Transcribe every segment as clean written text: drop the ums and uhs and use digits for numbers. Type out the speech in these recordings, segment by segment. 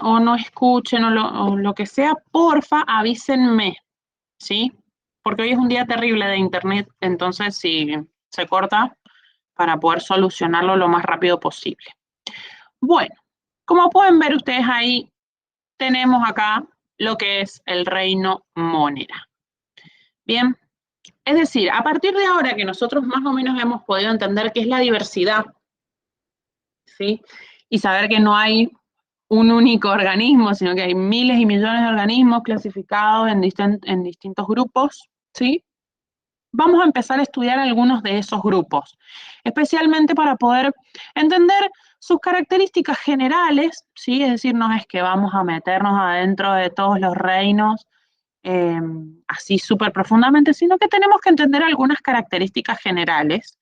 o no escuchen o lo que sea, porfa, avísenme, ¿sí? Porque hoy es un día terrible de internet, entonces si se corta, para poder solucionarlo lo más rápido posible. Bueno, como pueden ver ustedes ahí, tenemos acá lo que es el reino Monera. Bien, es decir, a partir de ahora que nosotros más o menos hemos podido entender qué es la diversidad, ¿sí? Y saber que no hay un único organismo, sino que hay miles y millones de organismos clasificados en distintos grupos, ¿sí? Vamos a empezar a estudiar algunos de esos grupos, especialmente para poder entender sus características generales, ¿sí? Es decir, no es que vamos a meternos adentro de todos los reinos así súper profundamente, sino que tenemos que entender algunas características generales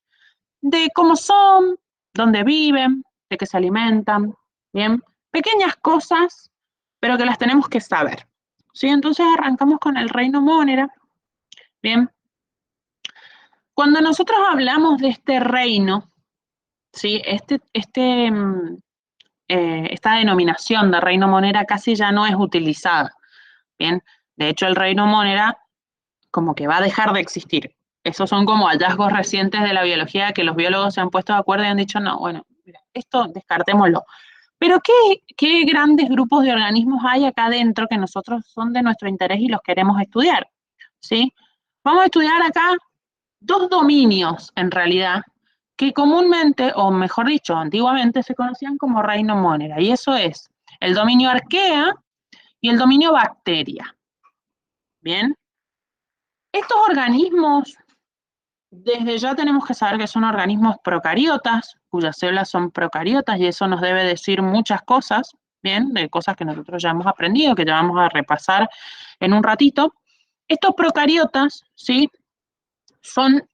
de cómo son, dónde viven, de qué se alimentan, ¿bien? Pequeñas cosas, pero que las tenemos que saber, ¿sí? Entonces arrancamos con el reino Monera, ¿bien? Cuando nosotros hablamos de este reino, ¿sí? Esta denominación de reino Monera casi ya no es utilizada, ¿bien? De hecho, el reino Monera como que va a dejar de existir. Esos son como hallazgos recientes de la biología que los biólogos se han puesto de acuerdo y han dicho, no, bueno, mira, esto descartémoslo. Pero ¿qué grandes grupos de organismos hay acá adentro que nosotros son de nuestro interés y los queremos estudiar? ¿Sí? Vamos a estudiar acá dos dominios, en realidad, que comúnmente, o mejor dicho, antiguamente se conocían como reino Monera, y eso es el dominio Arquea y el dominio Bacteria. ¿Bien? Estos organismos, desde ya tenemos que saber que son organismos procariotas, cuyas células son procariotas, y eso nos debe decir muchas cosas, ¿bien? De cosas que nosotros ya hemos aprendido, que ya vamos a repasar en un ratito. Estos procariotas, ¿sí?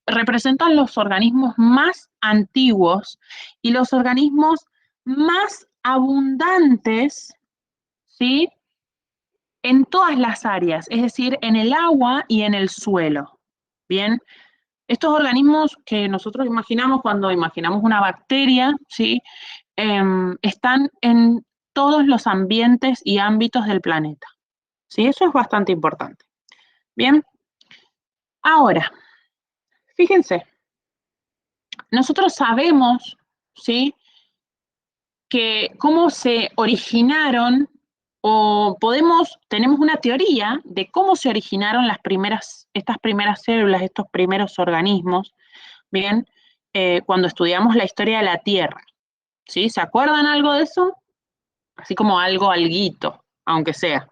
Representan los organismos más antiguos y los organismos más abundantes, ¿sí? En todas las áreas, es decir, en el agua y en el suelo. Bien, estos organismos que nosotros imaginamos cuando imaginamos una bacteria, ¿sí? Están en todos los ambientes y ámbitos del planeta. ¿Sí? Eso es bastante importante. Bien, ahora, fíjense, nosotros sabemos, ¿sí? Que cómo se originaron o tenemos una teoría de cómo se originaron estas primeras células, estos primeros organismos, bien, cuando estudiamos la historia de la Tierra, ¿sí? ¿Se acuerdan algo de eso? Así como alguito, aunque sea.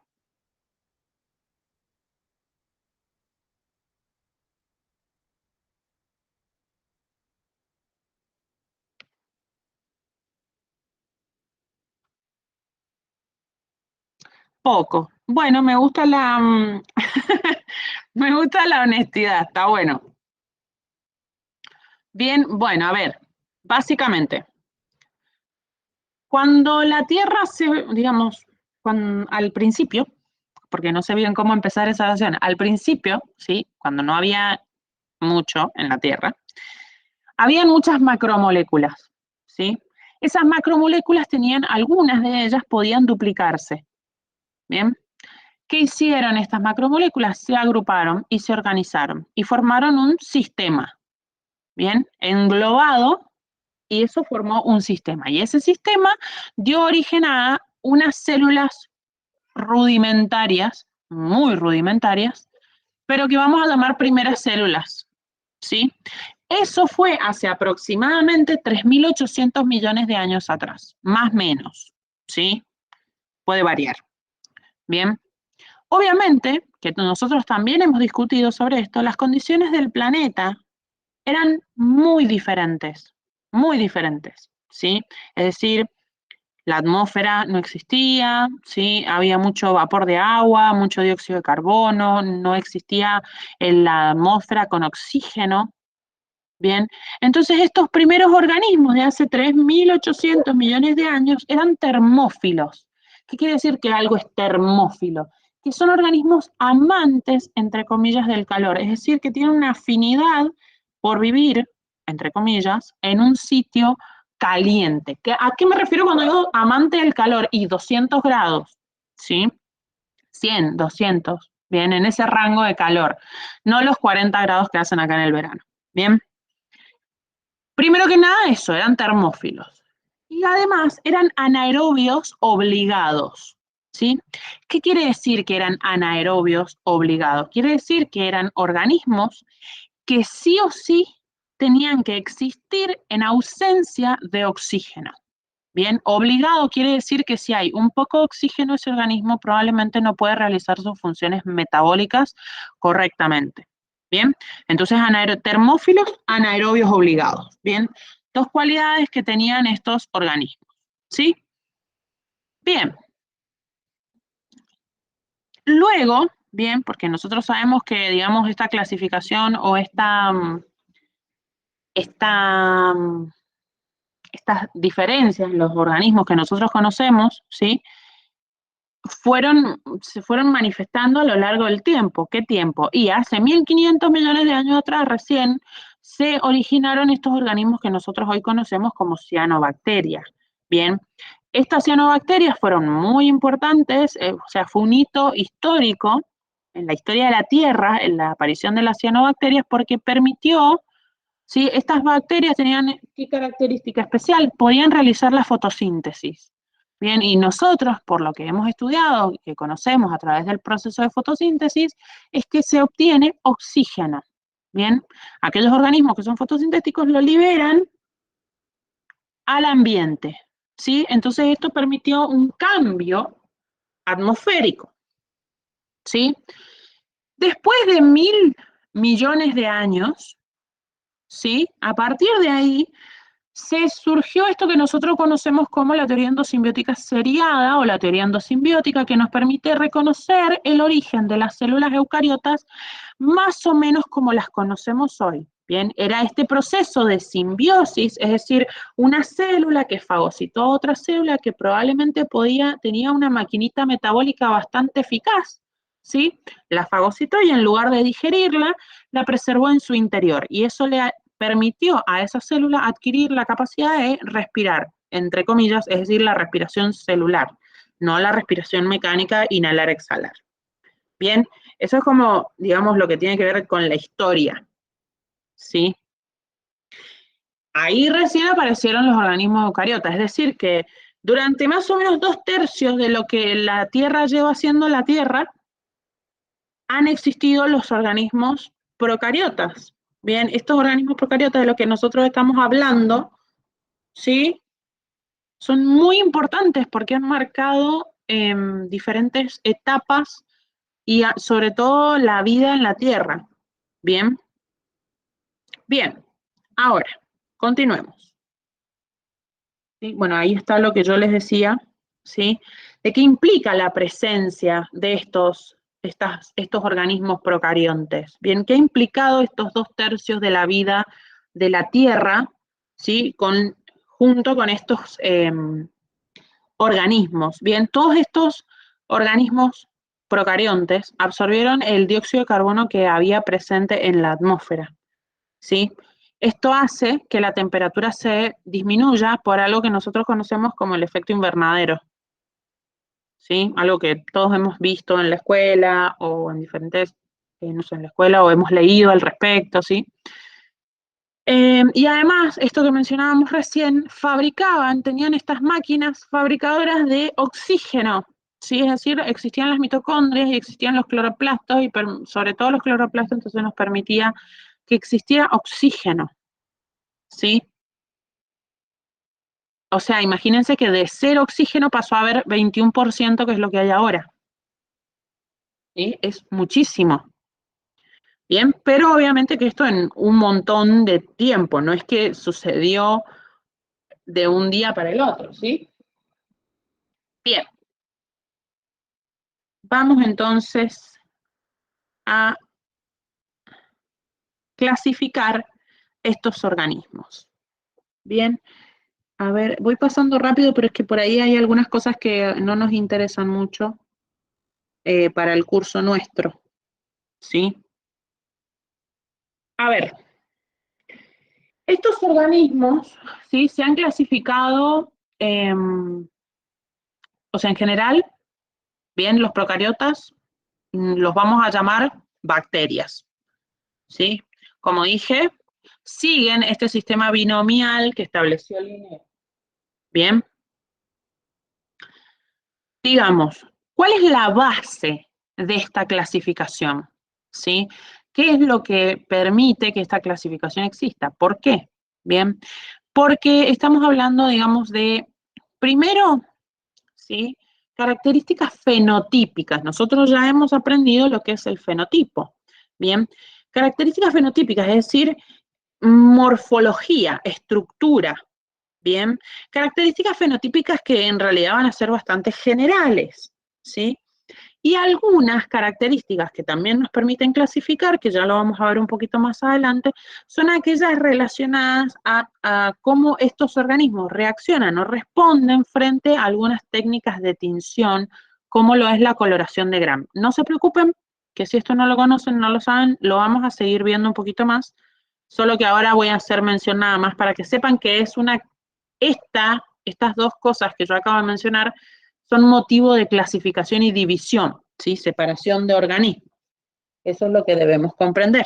Poco. Bueno, me gusta me gusta la honestidad, está bueno. Bien, bueno, a ver, básicamente, cuando la Tierra digamos, al principio, porque no sé bien cómo empezar esa oración, al principio, ¿sí? Cuando no había mucho en la Tierra, habían muchas macromoléculas, ¿sí? Esas macromoléculas tenían, algunas de ellas podían duplicarse, ¿bien? ¿Qué hicieron estas macromoléculas? Se agruparon y se organizaron y formaron un sistema, ¿bien? Englobado, y eso formó un sistema. Y ese sistema dio origen a unas células rudimentarias, muy rudimentarias, pero que vamos a llamar primeras células, ¿sí? Eso fue hace aproximadamente 3.800 millones de años atrás, más o menos, ¿sí? Puede variar. Bien. Obviamente, que nosotros también hemos discutido sobre esto, las condiciones del planeta eran muy diferentes, ¿sí? Es decir, la atmósfera no existía, ¿sí? Había mucho vapor de agua, mucho dióxido de carbono, no existía en la atmósfera con oxígeno, ¿bien? Entonces estos primeros organismos de hace 3.800 millones de años eran termófilos. ¿Qué quiere decir que algo es termófilo? Que son organismos amantes, entre comillas, del calor, es decir, que tienen una afinidad por vivir, entre comillas, en un sitio caliente. ¿A qué me refiero cuando digo amante del calor? Y 200 grados, ¿sí? 100, 200, bien, en ese rango de calor, no los 40 grados que hacen acá en el verano, bien. Primero que nada eso, eran termófilos. Y además eran anaerobios obligados, ¿sí? ¿Qué quiere decir que eran anaerobios obligados? Quiere decir que eran organismos que sí o sí tenían que existir en ausencia de oxígeno. Bien, obligado quiere decir que si hay un poco de oxígeno, ese organismo probablemente no puede realizar sus funciones metabólicas correctamente. Bien, entonces termófilos anaerobios obligados. Bien, dos cualidades que tenían estos organismos. ¿Sí? Bien. Luego, bien, porque nosotros sabemos que, digamos, esta clasificación o estas diferencias en los organismos que nosotros conocemos, ¿sí? Se fueron manifestando a lo largo del tiempo. ¿Qué tiempo? Y hace 1500 millones de años atrás recién se originaron estos organismos que nosotros hoy conocemos como cianobacterias. Bien, estas cianobacterias fueron muy importantes, o sea, fue un hito histórico en la historia de la Tierra, en la aparición de las cianobacterias, porque permitió, ¿sí? Estas bacterias tenían qué característica especial, podían realizar la fotosíntesis. Bien, y nosotros, por lo que hemos estudiado, que conocemos a través del proceso de fotosíntesis, es que se obtiene oxígeno. Bien, aquellos organismos que son fotosintéticos lo liberan al ambiente, ¿sí? Entonces esto permitió un cambio atmosférico, ¿sí? Después de 1000 millones de años, ¿sí? A partir de ahí se surgió esto que nosotros conocemos como la teoría endosimbiótica seriada o la teoría endosimbiótica, que nos permite reconocer el origen de las células eucariotas más o menos como las conocemos hoy. Bien, era este proceso de simbiosis, es decir, una célula que fagocitó a otra célula que probablemente tenía una maquinita metabólica bastante eficaz, ¿sí? La fagocitó y en lugar de digerirla, la preservó en su interior. Y eso le permitió a esa célula adquirir la capacidad de respirar, entre comillas, es decir, la respiración celular, no la respiración mecánica, inhalar, exhalar. Bien, eso es como, digamos, lo que tiene que ver con la historia, ¿sí? Ahí recién aparecieron los organismos eucariotas, es decir, que durante más o menos 2/3 de lo que la Tierra lleva siendo la Tierra, han existido los organismos procariotas. Bien, estos organismos procariotas de los que nosotros estamos hablando, ¿sí? Son muy importantes porque han marcado diferentes etapas y sobre todo la vida en la Tierra. Bien, bien. Ahora, continuemos. ¿Sí? Bueno, ahí está lo que yo les decía, ¿sí? De qué implica la presencia de estos organismos procariontes. Bien, ¿qué ha implicado estos 2/3 de la vida de la Tierra, ¿sí? Junto con estos organismos? Bien, todos estos organismos procariontes absorbieron el dióxido de carbono que había presente en la atmósfera, ¿sí? Esto hace que la temperatura se disminuya por algo que nosotros conocemos como el efecto invernadero, ¿sí? Algo que todos hemos visto en la escuela o en diferentes, no sé, en la escuela o hemos leído al respecto, ¿sí? Y además, esto que mencionábamos recién, tenían estas máquinas fabricadoras de oxígeno, ¿sí? Es decir, existían las mitocondrias y existían los cloroplastos, y sobre todo los cloroplastos, entonces nos permitía que existiera oxígeno, ¿sí? O sea, imagínense que de 0 oxígeno pasó a haber 21%, que es lo que hay ahora. ¿Sí? Es muchísimo. Bien, pero obviamente que esto en un montón de tiempo, no es que sucedió de un día para el otro, ¿sí? Bien, vamos entonces a clasificar estos organismos. Bien, a ver, voy pasando rápido, pero es que por ahí hay algunas cosas que no nos interesan mucho para el curso nuestro, ¿sí? A ver, Estos organismos, ¿sí? Se han clasificado, o sea, en general, bien, los procariotas los vamos a llamar bacterias, ¿sí? Como dije, siguen este sistema binomial que estableció Linné. Bien. Digamos, ¿cuál es la base de esta clasificación? ¿Sí? ¿Qué es lo que permite que esta clasificación exista? ¿Por qué? Bien, porque estamos hablando, digamos, de, primero, ¿sí? Características fenotípicas. Nosotros ya hemos aprendido lo que es el fenotipo. Bien, características fenotípicas, es decir, morfología, estructura. Bien, características fenotípicas que en realidad van a ser bastante generales, ¿sí? Y algunas características que también nos permiten clasificar, que ya lo vamos a ver un poquito más adelante, son aquellas relacionadas a cómo estos organismos reaccionan o responden frente a algunas técnicas de tinción, como lo es la coloración de Gram. No se preocupen, que si esto no lo conocen, no lo saben, lo vamos a seguir viendo un poquito más, solo que ahora voy a hacer mención nada más para que sepan que es estas dos cosas que yo acabo de mencionar son motivo de clasificación y división, ¿sí? Separación de organismos. Eso es lo que debemos comprender.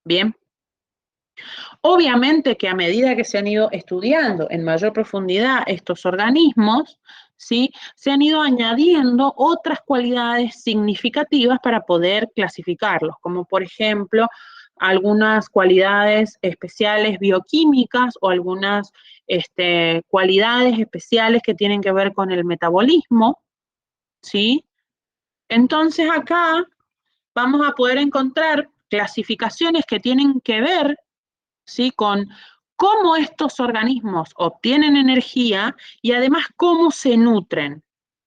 Bien. Obviamente que a medida que se han ido estudiando en mayor profundidad estos organismos, ¿sí? Se han ido añadiendo otras cualidades significativas para poder clasificarlos, como por ejemplo algunas cualidades especiales bioquímicas o algunas cualidades especiales que tienen que ver con el metabolismo, ¿sí? Entonces acá vamos a poder encontrar clasificaciones que tienen que ver, ¿sí? Con cómo estos organismos obtienen energía y además cómo se nutren.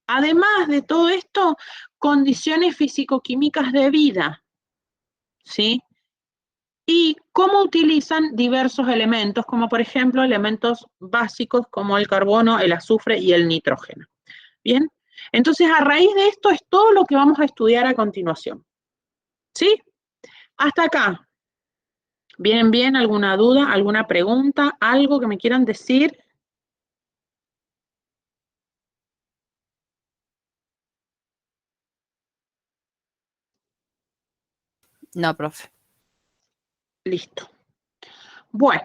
Además de todo esto, condiciones físico-químicas de vida, ¿sí? Y cómo utilizan diversos elementos, como por ejemplo elementos básicos como el carbono, el azufre y el nitrógeno. Bien, entonces a raíz de esto es todo lo que vamos a estudiar a continuación. ¿Sí? Hasta acá. ¿Vienen bien? ¿Alguna duda? ¿Alguna pregunta? ¿Algo que me quieran decir? No, profe. Listo. Bueno,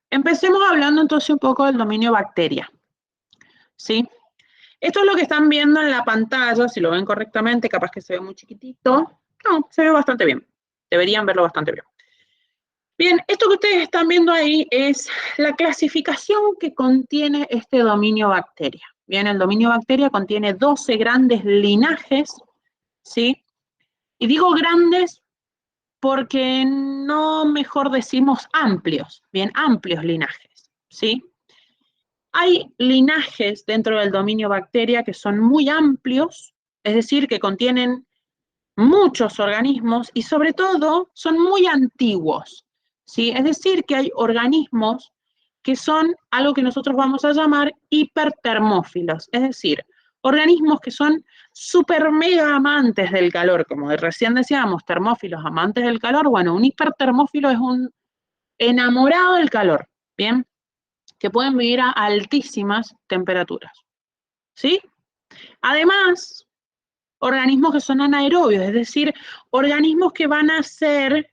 empecemos hablando entonces un poco del dominio bacteria. ¿Sí? Esto es lo que están viendo en la pantalla, si lo ven correctamente, capaz que se ve muy chiquitito. No, se ve bastante bien. Deberían verlo bastante bien. Bien, esto que ustedes están viendo ahí es la clasificación que contiene este dominio bacteria. Bien, el dominio bacteria contiene 12 grandes linajes, ¿sí? Y digo grandes porque no mejor decimos amplios, bien, amplios linajes, ¿sí? Hay linajes dentro del dominio bacteria que son muy amplios, es decir, que contienen muchos organismos y sobre todo son muy antiguos, ¿sí? Es decir, que hay organismos que son algo que nosotros vamos a llamar hipertermófilos, es decir, organismos que son super mega amantes del calor, como recién decíamos, termófilos, amantes del calor. Bueno, un hipertermófilo es un enamorado del calor, ¿bien? Que pueden vivir a altísimas temperaturas, ¿sí? Además, organismos que son anaerobios, es decir, organismos que van a ser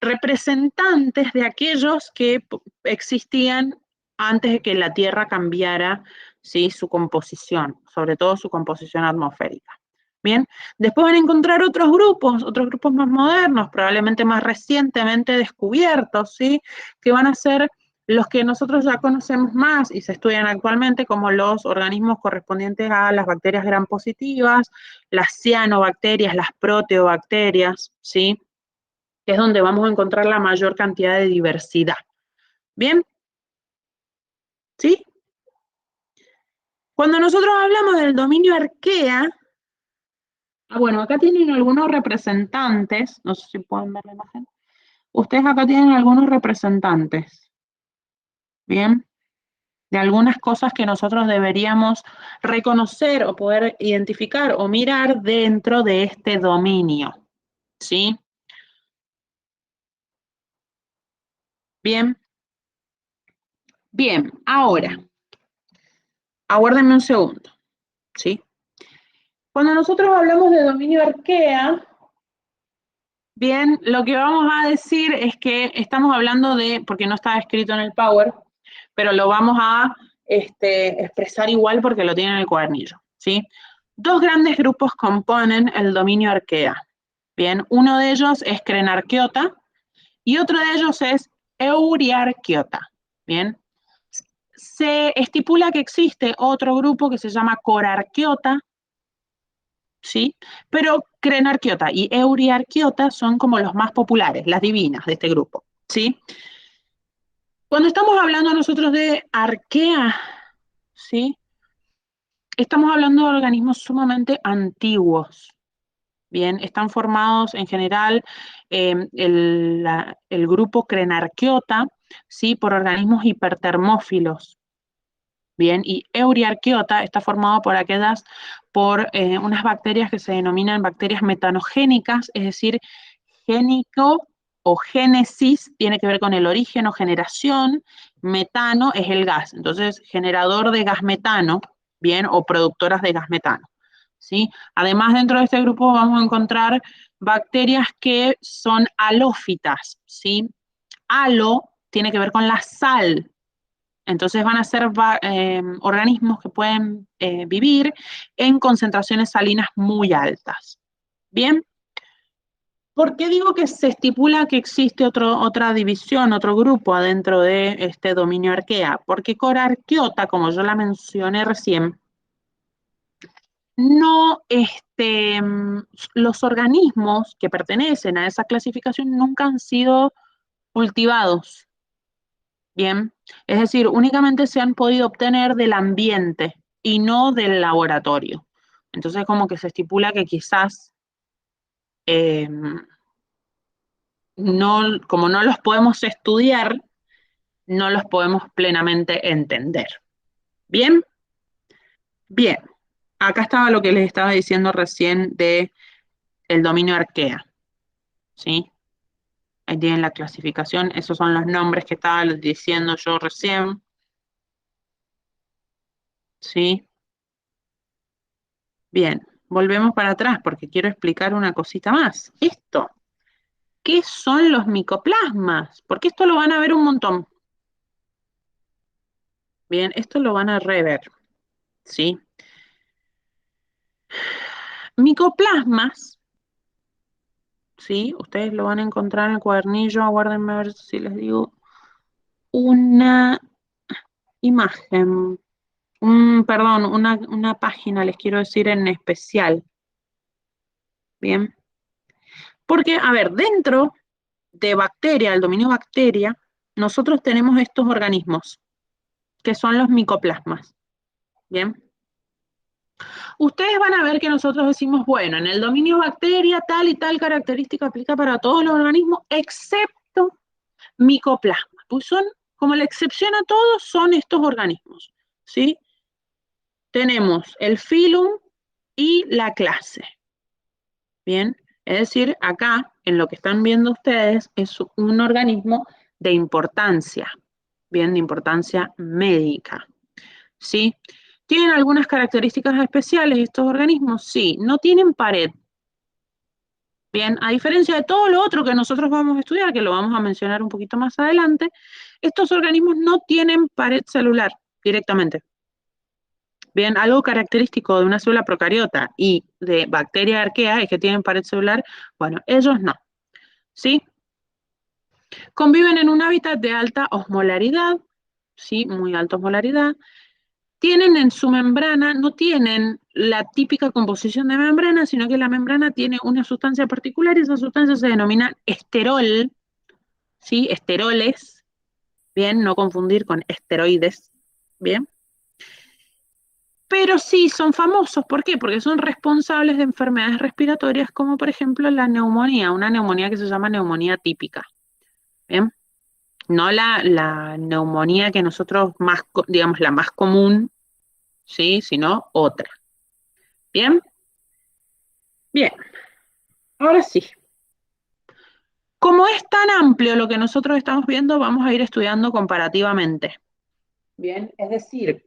representantes de aquellos que existían antes de que la Tierra cambiara, ¿sí? Su composición, sobre todo su composición atmosférica. Bien, después van a encontrar otros grupos más modernos, probablemente más recientemente descubiertos, ¿sí? Que van a ser los que nosotros ya conocemos más y se estudian actualmente como los organismos correspondientes a las bacterias gram positivas, las cianobacterias, las proteobacterias, ¿sí? Que es donde vamos a encontrar la mayor cantidad de diversidad. ¿Bien? ¿Sí? Cuando nosotros hablamos del dominio arquea, bueno, acá tienen algunos representantes, no sé si pueden ver la imagen. Ustedes acá tienen algunos representantes, ¿bien? De algunas cosas que nosotros deberíamos reconocer o poder identificar o mirar dentro de este dominio, ¿sí? Bien, bien, ahora, aguárdenme un segundo, ¿sí? Cuando nosotros hablamos de dominio arquea, bien, lo que vamos a decir es que estamos hablando de, porque no está escrito en el Power, pero lo vamos a expresar igual porque lo tiene en el cuadernillo, ¿sí? Dos grandes grupos componen el dominio arquea. Bien, uno de ellos es crenarqueota y otro de ellos es euriarqueota. Bien, se estipula que existe otro grupo que se llama corarqueota, ¿sí? Pero crenarqueota y euriarqueota son como los más populares, las divinas de este grupo, ¿sí? Cuando estamos hablando nosotros de arquea, ¿sí? Estamos hablando de organismos sumamente antiguos. Bien, están formados en general el grupo crenarqueota, ¿sí? Por organismos hipertermófilos. Bien, y euriarqueota está formado por unas bacterias que se denominan bacterias metanogénicas, es decir, génico o génesis tiene que ver con el origen o generación, metano es el gas, entonces generador de gas metano, bien, o productoras de gas metano, ¿sí? Además, dentro de este grupo vamos a encontrar bacterias que son halófitas, ¿sí? Halo tiene que ver con la sal, entonces van a ser organismos que pueden vivir en concentraciones salinas muy altas. Bien, ¿por qué digo que se estipula que existe otra división, otro grupo adentro de este dominio arquea? Porque corarqueota, como yo la mencioné recién, no, los organismos que pertenecen a esa clasificación nunca han sido cultivados. Bien, es decir, únicamente se han podido obtener del ambiente y no del laboratorio. Entonces, como que se estipula que quizás eh, no, como no los podemos estudiar, no los podemos plenamente entender. Bien, bien. Acá estaba lo que les estaba diciendo recién de el dominio arquea, ¿sí? Ahí tienen la clasificación, esos son los nombres que estaba diciendo yo recién, ¿sí? Bien, volvemos para atrás porque quiero explicar una cosita más. Esto, ¿qué son los micoplasmas? Porque esto lo van a ver un montón. Bien, esto lo van a rever, ¿sí? Micoplasmas, ¿sí? Ustedes lo van a encontrar en el cuadernillo, aguárdenme a ver si les digo una imagen, perdón, una página, les quiero decir en especial, ¿bien? Porque, a ver, dentro de bacteria, el dominio bacteria, nosotros tenemos estos organismos, que son los micoplasmas, ¿bien? Ustedes van a ver que nosotros decimos, bueno, en el dominio bacteria tal y tal característica aplica para todos los organismos, excepto micoplasma. Pues son, como la excepción a todos, son estos organismos, ¿sí? Tenemos el filum y la clase, ¿bien? Es decir, acá, en lo que están viendo ustedes, es un organismo de importancia, ¿bien? De importancia médica, ¿sí? ¿Tienen algunas características especiales estos organismos? Sí, no tienen pared. Bien, a diferencia de todo lo otro que nosotros vamos a estudiar, que lo vamos a mencionar un poquito más adelante, estos organismos no tienen pared celular directamente. Bien, algo característico de una célula procariota y de bacteria arquea es que tienen pared celular. Bueno, ellos no. ¿Sí? Conviven en un hábitat de alta osmolaridad, ¿sí? Muy alta osmolaridad. Tienen en su membrana, no tienen la típica composición de membrana, sino que la membrana tiene una sustancia particular y esa sustancia se denomina esterol, ¿sí? Esteroles, bien, no confundir con esteroides, bien. Pero sí son famosos, ¿por qué? Porque son responsables de enfermedades respiratorias como por ejemplo la neumonía, una neumonía que se llama neumonía típica, bien. No la neumonía que nosotros más, digamos, la más común, ¿sí? Sino otra. Bien, bien. Ahora sí, Como es tan amplio lo que nosotros estamos viendo, vamos a ir estudiando comparativamente. Bien, es decir,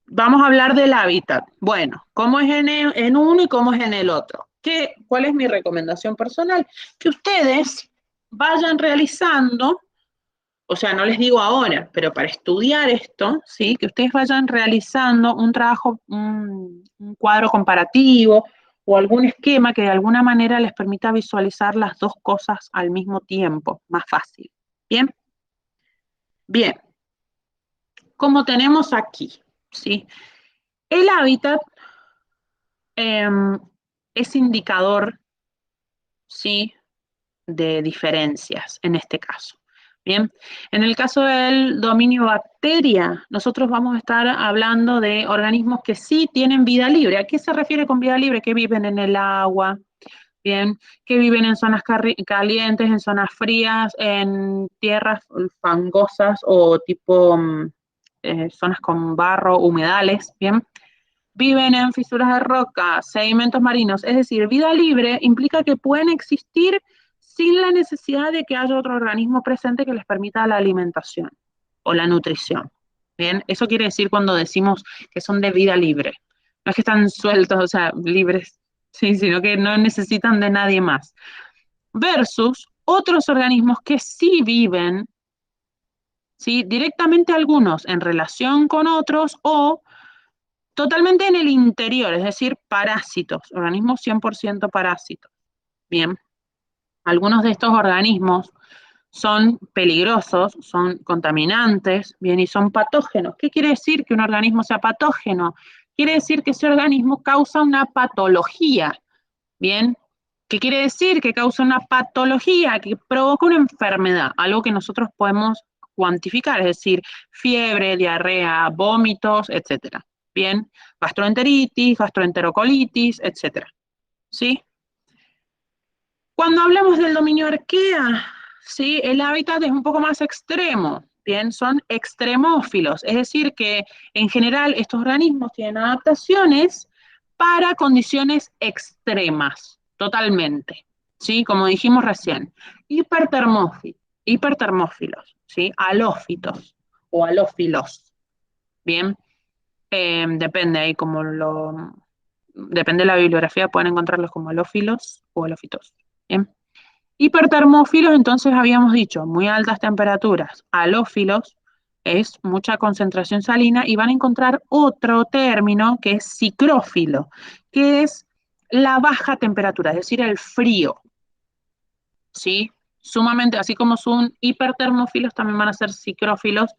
vamos a hablar del hábitat. Bueno, ¿cómo es en uno y cómo es en el otro? ¿Cuál es mi recomendación personal? Que ustedes vayan realizando, o sea, no les digo ahora, pero para estudiar esto, ¿sí? Que ustedes vayan realizando un trabajo, un cuadro comparativo o algún esquema que de alguna manera les permita visualizar las dos cosas al mismo tiempo, más fácil. ¿Bien? Bien, como tenemos aquí, ¿sí? El hábitat es indicador, ¿sí? De diferencias en este caso. Bien, en el caso del dominio bacteria, nosotros vamos a estar hablando de organismos que sí tienen vida libre. ¿A qué se refiere con vida libre? Que viven en el agua, bien, que viven en zonas calientes, en zonas frías, en tierras fangosas o tipo zonas con barro, humedales, bien. Viven en fisuras de roca, sedimentos marinos, es decir, vida libre implica que pueden existir sin la necesidad de que haya otro organismo presente que les permita la alimentación o la nutrición. Bien, eso quiere decir cuando decimos que son de vida libre. No es que están sueltos, o sea, libres, sí, sino que no necesitan de nadie más. Versus otros organismos que sí viven, ¿sí? Directamente algunos en relación con otros o totalmente en el interior, es decir, parásitos, organismos 100% parásitos. Bien, algunos de estos organismos son peligrosos, son contaminantes, bien, y son patógenos. ¿Qué quiere decir que un organismo sea patógeno? Quiere decir que ese organismo causa una patología, bien. ¿Qué quiere decir? Que causa una patología, que provoca una enfermedad, algo que nosotros podemos cuantificar, es decir, fiebre, diarrea, vómitos, etcétera. Bien, gastroenteritis, gastroenterocolitis, etcétera. ¿Sí? Cuando hablamos del dominio arquea, ¿sí? El hábitat es un poco más extremo, bien, son extremófilos, es decir, que en general estos organismos tienen adaptaciones para condiciones extremas, totalmente, ¿sí? Como dijimos recién, hipertermófilos, ¿sí? Halófitos o halófilos, bien, depende ahí depende de la bibliografía, pueden encontrarlos como halófilos o halófitos, bien. Hipertermófilos, entonces habíamos dicho, muy altas temperaturas. Halófilos es mucha concentración salina y van a encontrar otro término que es psicrófilo, que es la baja temperatura, es decir, el frío. ¿Sí? Sumamente, así como son hipertermófilos, también van a ser psicrófilos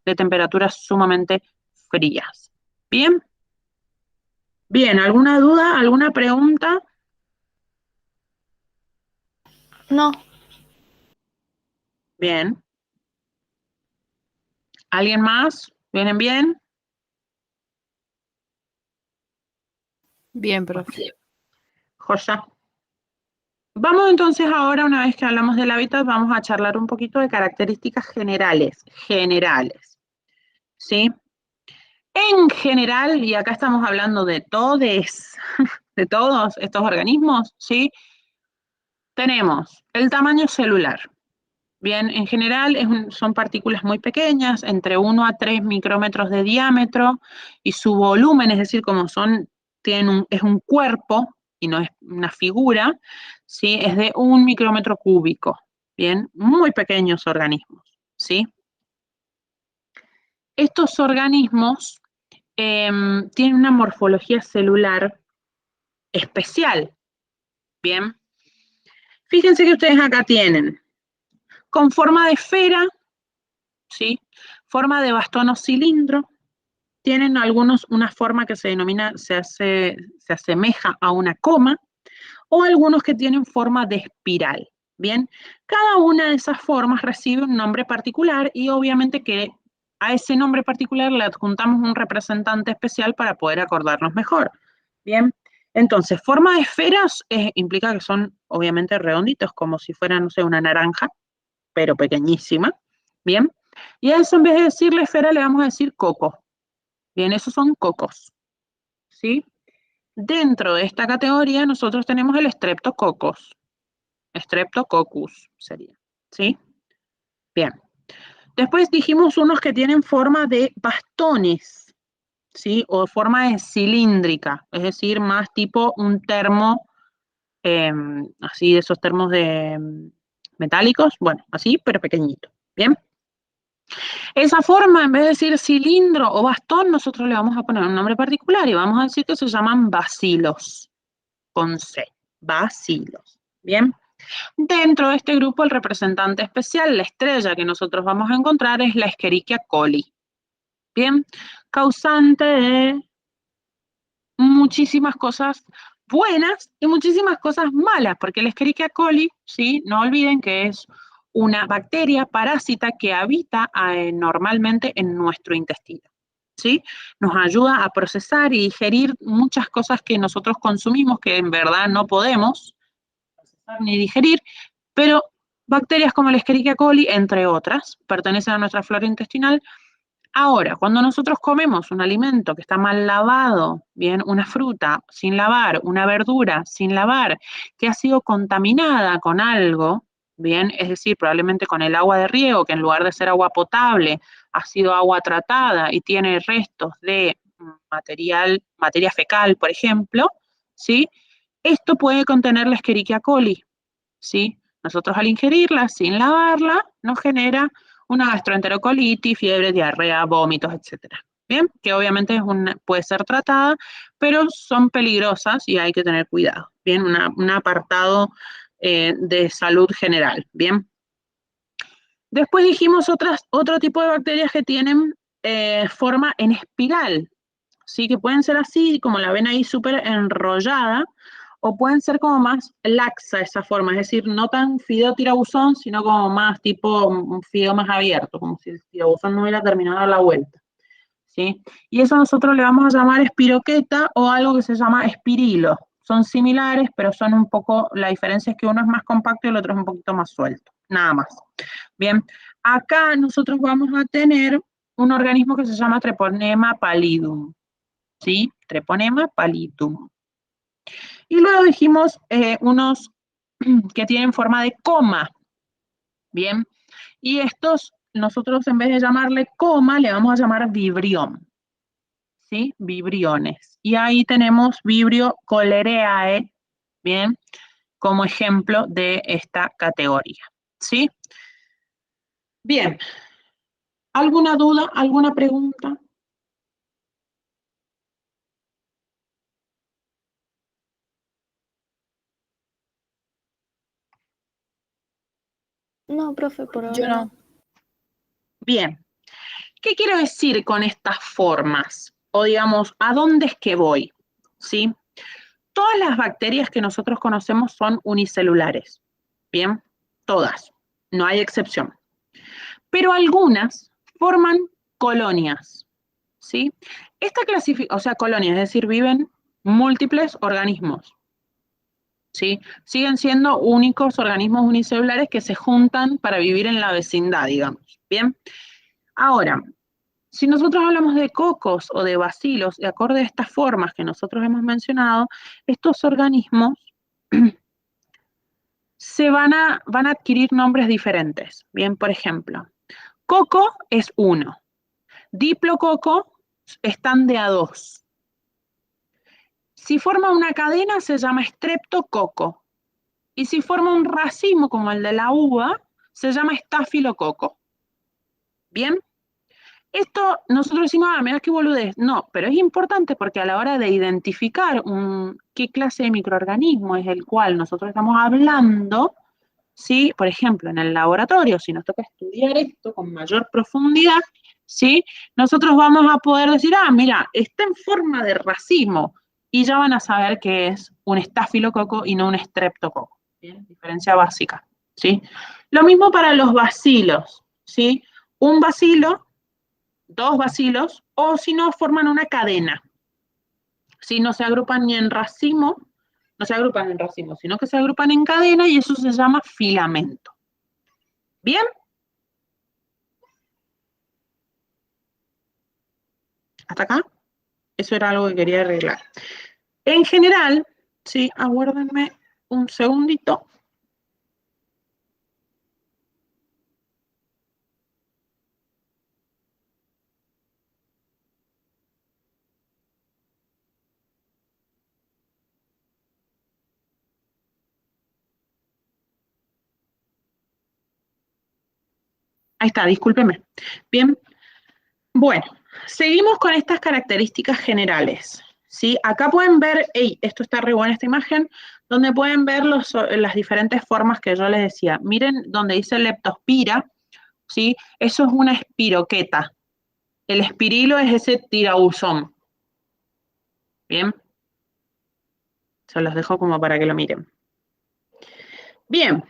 de temperaturas sumamente frías. ¿Bien? Bien, ¿alguna duda? ¿Alguna pregunta? No, Bien. ¿Alguien más? ¿Vienen bien? bien, Bueno, profe. joya. Vamos entonces ahora, una vez que hablamos del hábitat, vamos a charlar un poquito de características generales, ¿sí? En general, y acá estamos hablando de todes, de todos estos organismos, ¿sí? Tenemos el tamaño celular. Bien, en general son partículas muy pequeñas, entre 1 a 3 micrómetros de diámetro, y su volumen, es decir, como es un cuerpo y no es una figura, ¿sí? Es de 1 micrómetro cúbico. Bien, muy pequeños organismos, ¿sí? Estos organismos tienen una morfología celular especial, ¿bien? Fíjense que ustedes acá tienen con forma de esfera, ¿sí? Forma de bastón o cilindro, tienen algunos una forma que se denomina, se asemeja a una coma, o algunos que tienen forma de espiral. Bien, cada una de esas formas recibe un nombre particular y obviamente que a ese nombre particular le adjuntamos un representante especial para poder acordarnos mejor. Bien, entonces, forma de esferas implica que son obviamente redonditos, como si fuera, no sé, una naranja, pero pequeñísima. Bien, y a eso en vez de decirle esfera le vamos a decir coco. Bien, esos son cocos, ¿sí? Dentro de esta categoría nosotros tenemos el Streptococcus, Streptococcus sería, ¿sí? Bien. Después dijimos unos que tienen forma de bastones, ¿sí? O forma de cilíndrica, es decir, más tipo un termo, así de esos termos de metálicos, bueno, así, pero pequeñito, ¿bien? Esa forma, en vez de decir cilindro o bastón, nosotros le vamos a poner un nombre particular y vamos a decir que se llaman bacilos, con C, bacilos, ¿bien? Dentro de este grupo, el representante especial, la estrella que nosotros vamos a encontrar es la Escherichia coli, ¿bien? Causante de muchísimas cosas buenas y muchísimas cosas malas, porque la Escherichia coli, ¿sí? No olviden que es una bacteria parásita que habita normalmente en nuestro intestino, ¿sí? Nos ayuda a procesar y digerir muchas cosas que nosotros consumimos que en verdad no podemos procesar ni digerir, pero bacterias como la Escherichia coli, entre otras, pertenecen a nuestra flora intestinal. Ahora, cuando nosotros comemos un alimento que está mal lavado, bien, una fruta sin lavar, una verdura sin lavar, que ha sido contaminada con algo, bien, es decir, probablemente con el agua de riego, que en lugar de ser agua potable, ha sido agua tratada y tiene restos de materia fecal, por ejemplo, ¿sí? Esto puede contener la Escherichia coli, ¿sí? Nosotros al ingerirla sin lavarla nos genera una gastroenterocolitis, fiebre, diarrea, vómitos, etcétera. Bien, que obviamente puede ser tratada, pero son peligrosas y hay que tener cuidado. Bien, un apartado de salud general. Bien. Después dijimos otro tipo de bacterias que tienen forma en espiral, ¿sí? Que pueden ser así, como la ven ahí súper enrollada, o pueden ser como más laxa esa forma, es decir, no tan fideo tirabuzón, sino como más tipo un fideo más abierto, como si el tirabuzón no hubiera terminado la vuelta, ¿sí? Y eso nosotros le vamos a llamar espiroqueta o algo que se llama espirilo. Son similares, pero son un poco, la diferencia es que uno es más compacto y el otro es un poquito más suelto, nada más. Bien, acá nosotros vamos a tener un organismo que se llama Treponema pallidum, ¿sí? Treponema pallidum. Y luego dijimos unos que tienen forma de coma, ¿bien? Y estos, nosotros en vez de llamarle coma, le vamos a llamar vibrión, ¿sí? Vibriones. Y ahí tenemos Vibrio cholerae, ¿bien? Como ejemplo de esta categoría, ¿sí? Bien. ¿Alguna duda? ¿Alguna pregunta? No, profe, por Yo ahora no. Bien. ¿Qué quiero decir con estas formas? O digamos, ¿a dónde es que voy? ¿Sí? Todas las bacterias que nosotros conocemos son unicelulares. Bien, todas, no hay excepción. Pero algunas forman colonias, ¿sí? Esta clasificación, o sea, colonias, es decir, viven múltiples organismos, ¿sí? Siguen siendo únicos organismos unicelulares que se juntan para vivir en la vecindad, digamos. Bien, ahora, si nosotros hablamos de cocos o de bacilos, de acuerdo a estas formas que nosotros hemos mencionado, estos organismos van a adquirir nombres diferentes. Bien, por ejemplo, coco es uno, diplococo están de a dos. Si forma una cadena se llama streptococo. Y si forma un racimo como el de la uva, se llama estafilococo. Bien. Esto nosotros decimos, mira qué boludez. No, pero es importante porque a la hora de identificar qué clase de microorganismo es el cual nosotros estamos hablando, ¿sí? Por ejemplo, en el laboratorio, si nos toca estudiar esto con mayor profundidad, ¿sí? Nosotros vamos a poder decir, mira, está en forma de racimo, y ya van a saber que es un estafilococo y no un streptococo. ¿Bien? Diferencia básica, ¿sí? Lo mismo para los bacilos, ¿sí? Un bacilo, dos bacilos, o si no, forman una cadena. Si no se agrupan ni en racimo, no se agrupan en racimo, sino que se agrupan en cadena y eso se llama filamento. ¿Bien? ¿Hasta acá? Eso era algo que quería arreglar. En general, sí, aguárdenme un segundito. Ahí está, discúlpeme. Bien, bueno, seguimos con estas características generales, ¿sí? Acá pueden ver, esto está re buena esta imagen, donde pueden ver las diferentes formas que yo les decía. Miren donde dice leptospira, ¿sí? Eso es una espiroqueta. El espirilo es ese tirabuzón. Bien, se los dejo como para que lo miren. Bien,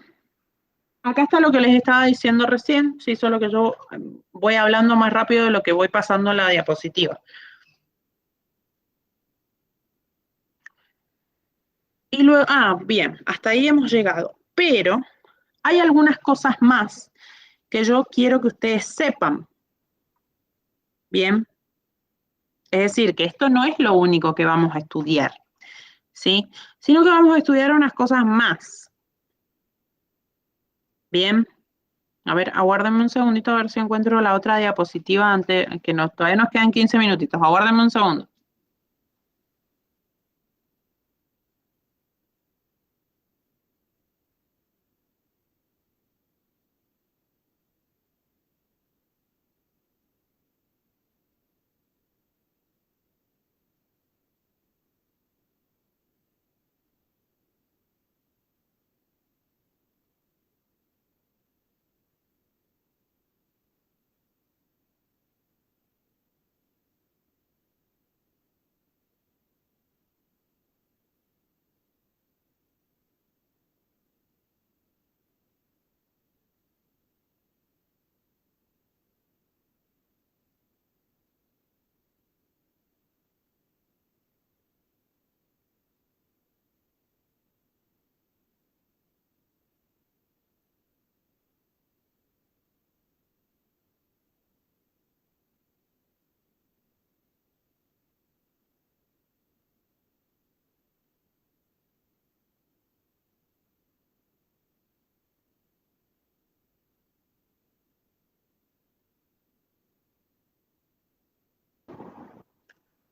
acá está lo que les estaba diciendo recién, sí, solo que yo voy hablando más rápido de lo que voy pasando en la diapositiva. Y luego, bien, hasta ahí hemos llegado. Pero hay algunas cosas más que yo quiero que ustedes sepan. Bien, es decir, que esto no es lo único que vamos a estudiar, ¿sí? Sino que vamos a estudiar unas cosas más. Bien, a ver, aguárdenme un segundito a ver si encuentro la otra diapositiva antes, que todavía nos quedan 15 minutitos. Aguárdenme un segundo.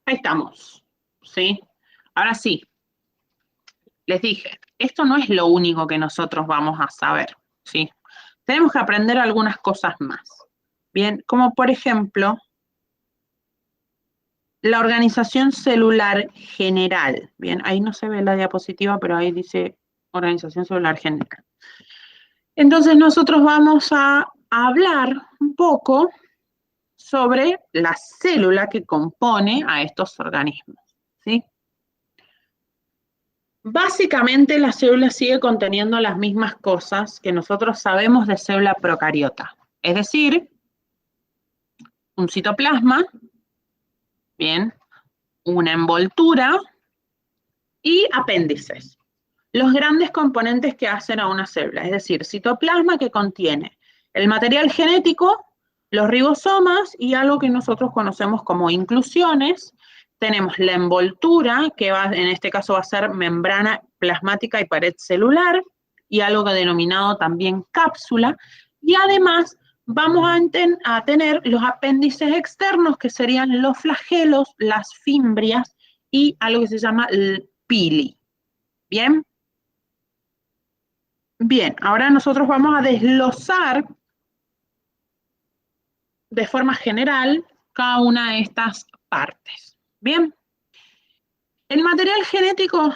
Ahí estamos, ¿sí? Ahora sí, les dije, esto no es lo único que nosotros vamos a saber, ¿sí? Tenemos que aprender algunas cosas más, ¿bien? Como por ejemplo, la organización celular general, ¿bien? Ahí no se ve la diapositiva, pero ahí dice organización celular general. Entonces nosotros vamos a hablar un poco sobre la célula que compone a estos organismos, ¿sí? Básicamente la célula sigue conteniendo las mismas cosas que nosotros sabemos de célula procariota, es decir, un citoplasma, bien, una envoltura y apéndices. Los grandes componentes que hacen a una célula, es decir, citoplasma que contiene el material genético, los ribosomas y algo que nosotros conocemos como inclusiones. Tenemos la envoltura, que en este caso va a ser membrana plasmática y pared celular, y algo que denominado también cápsula, y además vamos a tener los apéndices externos, que serían los flagelos, las fimbrias, y algo que se llama el pili. ¿Bien? Bien, ahora nosotros vamos a desglosar de forma general cada una de estas partes. Bien, el material genético,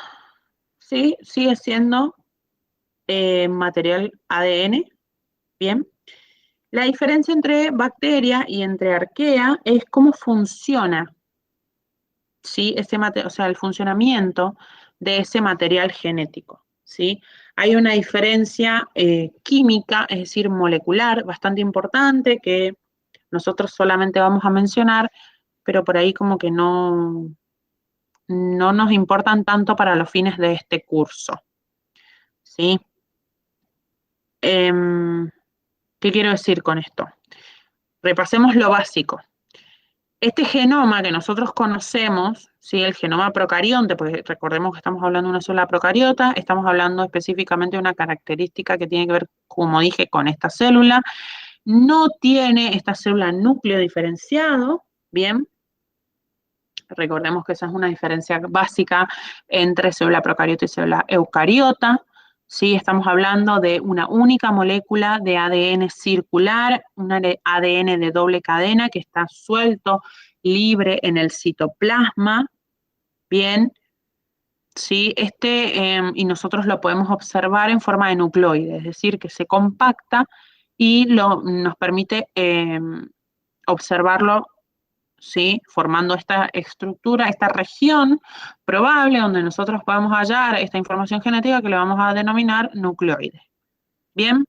sí, sigue siendo material ADN. Bien, la diferencia entre bacteria y entre arquea es cómo funciona, ¿sí? O sea, el funcionamiento de ese material genético, ¿sí? Hay una diferencia química, es decir, molecular, bastante importante que nosotros solamente vamos a mencionar, pero por ahí como que no nos importan tanto para los fines de este curso, ¿sí? ¿Qué quiero decir con esto? Repasemos lo básico. Este genoma que nosotros conocemos, ¿sí? El genoma procarionte, porque recordemos que estamos hablando de una sola procariota, estamos hablando específicamente de una característica que tiene que ver, como dije, con esta célula. No tiene esta célula núcleo diferenciado, ¿bien? Recordemos que esa es una diferencia básica entre célula procariota y célula eucariota, ¿sí? Estamos hablando de una única molécula de ADN circular, un ADN de doble cadena que está suelto, libre en el citoplasma, ¿bien? ¿Sí? Y nosotros lo podemos observar en forma de nucleoide, es decir, que se compacta y nos permite observarlo, ¿sí? Formando esta estructura, esta región probable donde nosotros podemos hallar esta información genética que le vamos a denominar nucleoide. ¿Bien?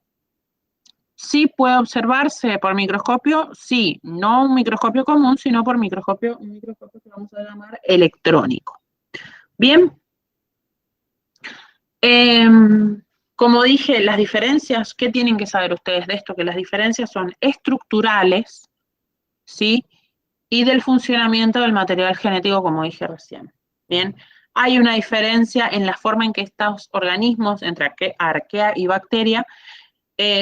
Sí puede observarse por microscopio, sí, no un microscopio común, sino por un microscopio que vamos a llamar electrónico. Bien. Como dije, las diferencias, ¿qué tienen que saber ustedes de esto? Que las diferencias son estructurales, ¿sí? Y del funcionamiento del material genético, como dije recién. Bien, hay una diferencia en la forma en que estos organismos, entre arquea y bacteria,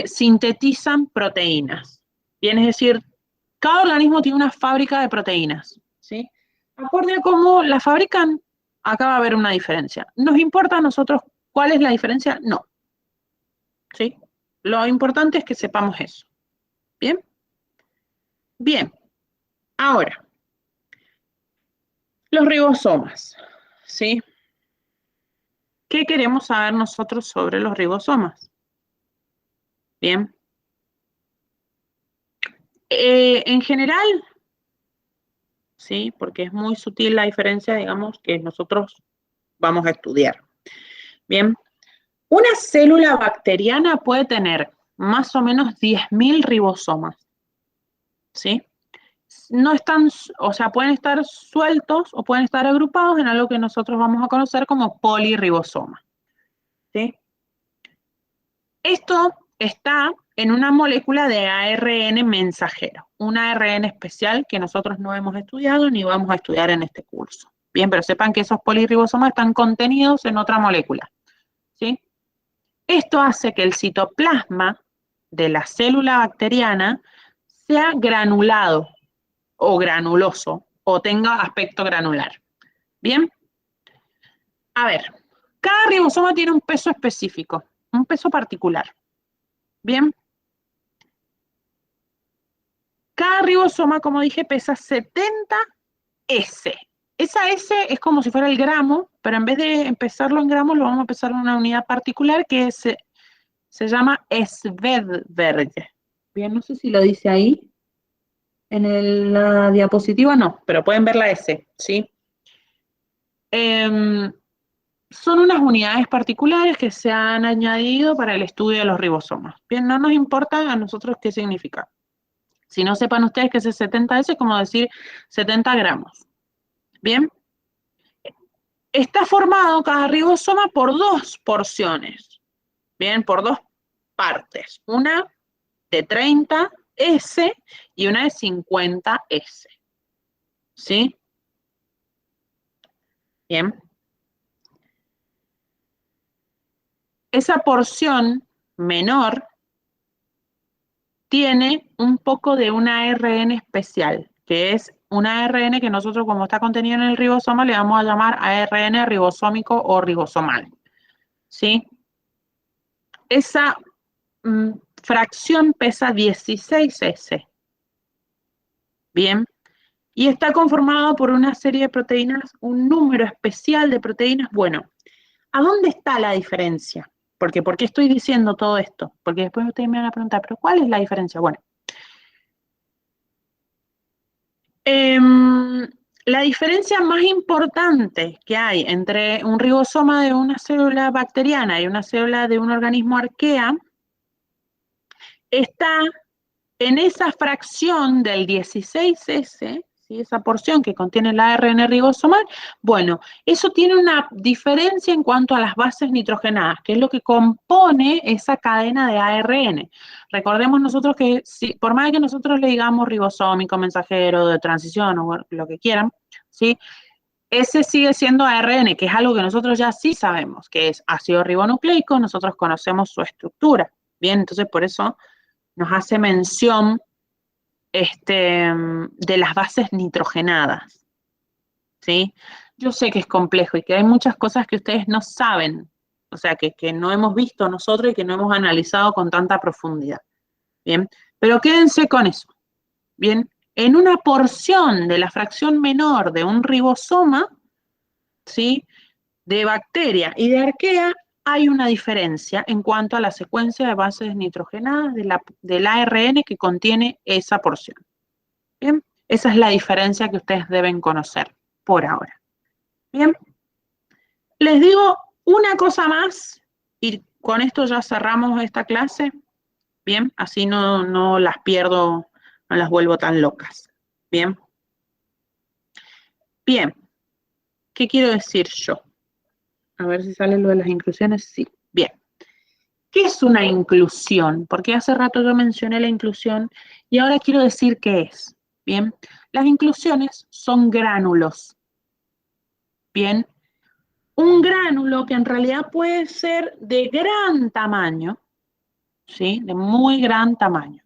sintetizan proteínas. Bien, es decir, cada organismo tiene una fábrica de proteínas, ¿sí? Acorde a cómo la fabrican, acá va a haber una diferencia. ¿Nos importa a nosotros cuál es la diferencia? No, ¿sí? Lo importante es que sepamos eso. ¿Bien? Bien. Ahora, los ribosomas, ¿sí? ¿Qué queremos saber nosotros sobre los ribosomas? Bien. En general, ¿sí? Porque es muy sutil la diferencia, digamos, que nosotros vamos a estudiar. Bien. Una célula bacteriana puede tener más o menos 10.000 ribosomas, ¿sí? No están, o sea, pueden estar sueltos o pueden estar agrupados en algo que nosotros vamos a conocer como polirribosoma, ¿sí? Esto está en una molécula de ARN mensajero, un ARN especial que nosotros no hemos estudiado ni vamos a estudiar en este curso. Bien, pero sepan que esos polirribosomas están contenidos en otra molécula, ¿sí? Esto hace que el citoplasma de la célula bacteriana sea granulado o granuloso o tenga aspecto granular. Bien, a ver, cada ribosoma tiene un peso específico, un peso particular. Bien, cada ribosoma, como dije, pesa 70 S. Esa S es como si fuera el gramo, pero en vez de empezarlo en gramos, lo vamos a empezar en una unidad particular que se llama Svedberg. Bien, no sé si lo dice ahí. En la diapositiva no, pero pueden ver la S, ¿sí? Son unas unidades particulares que se han añadido para el estudio de los ribosomas. Bien, no nos importa a nosotros qué significa. Si no sepan ustedes que ese 70S es como decir 70 gramos. Bien. Está formado cada ribosoma por dos porciones. Bien, por dos partes. Una de 30S y una de 50S. ¿Sí? Bien. Esa porción menor tiene un poco de un ARN especial, que es un ARN que nosotros, como está contenido en el ribosoma, le vamos a llamar ARN ribosómico o ribosomal. ¿Sí? Esa fracción pesa 16S. Bien. Y está conformado por una serie de proteínas, un número especial de proteínas. Bueno, ¿a dónde está la diferencia? Porque, ¿por qué estoy diciendo todo esto? Porque después ustedes me van a preguntar, ¿pero cuál es la diferencia? Bueno, la diferencia más importante que hay entre un ribosoma de una célula bacteriana y una célula de un organismo arquea está en esa fracción del 16S, ¿sí? Esa porción que contiene el ARN ribosomal. Bueno, eso tiene una diferencia en cuanto a las bases nitrogenadas, que es lo que compone esa cadena de ARN. Recordemos nosotros que por más que nosotros le digamos ribosómico, mensajero, de transición o lo que quieran, ¿sí? Ese sigue siendo ARN, que es algo que nosotros ya sí sabemos, que es ácido ribonucleico, nosotros conocemos su estructura. Bien, entonces por eso nos hace mención de las bases nitrogenadas, ¿sí? Yo sé que es complejo y que hay muchas cosas que ustedes no saben, o sea, que no hemos visto nosotros y que no hemos analizado con tanta profundidad. Bien, pero quédense con eso. Bien, en una porción de la fracción menor de un ribosoma, ¿sí?, de bacteria y de arquea, hay una diferencia en cuanto a la secuencia de bases nitrogenadas del ARN que contiene esa porción. Bien, esa es la diferencia que ustedes deben conocer por ahora. Bien, les digo una cosa más y con esto ya cerramos esta clase. Bien, así no las pierdo, no las vuelvo tan locas. Bien. Bien, ¿qué quiero decir yo? A ver si sale lo de las inclusiones. Sí, bien. ¿Qué es una inclusión? Porque hace rato yo mencioné la inclusión y ahora quiero decir qué es. Bien, las inclusiones son gránulos. Bien, un gránulo que en realidad puede ser de gran tamaño, ¿sí? De muy gran tamaño.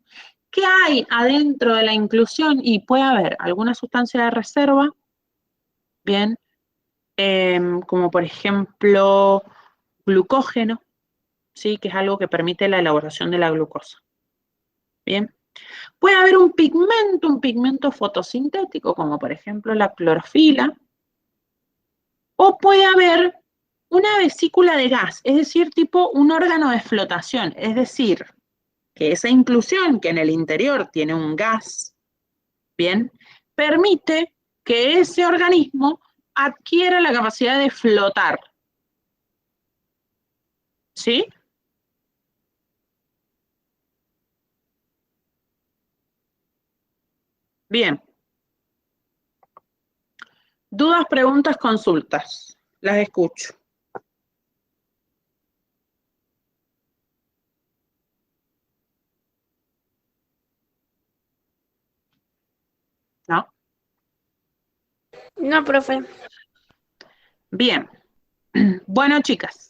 ¿Qué hay adentro de la inclusión? Y puede haber alguna sustancia de reserva, bien, como por ejemplo glucógeno, ¿sí?, que es algo que permite la elaboración de la glucosa. Bien, puede haber un pigmento fotosintético, como por ejemplo la clorofila, o puede haber una vesícula de gas, es decir, tipo un órgano de flotación, es decir, que esa inclusión que en el interior tiene un gas, bien, permite que ese organismo adquiera la capacidad de flotar. ¿Sí? Bien. Dudas, preguntas, consultas. Las escucho. ¿No? No, profe. Bien. Bueno, chicas.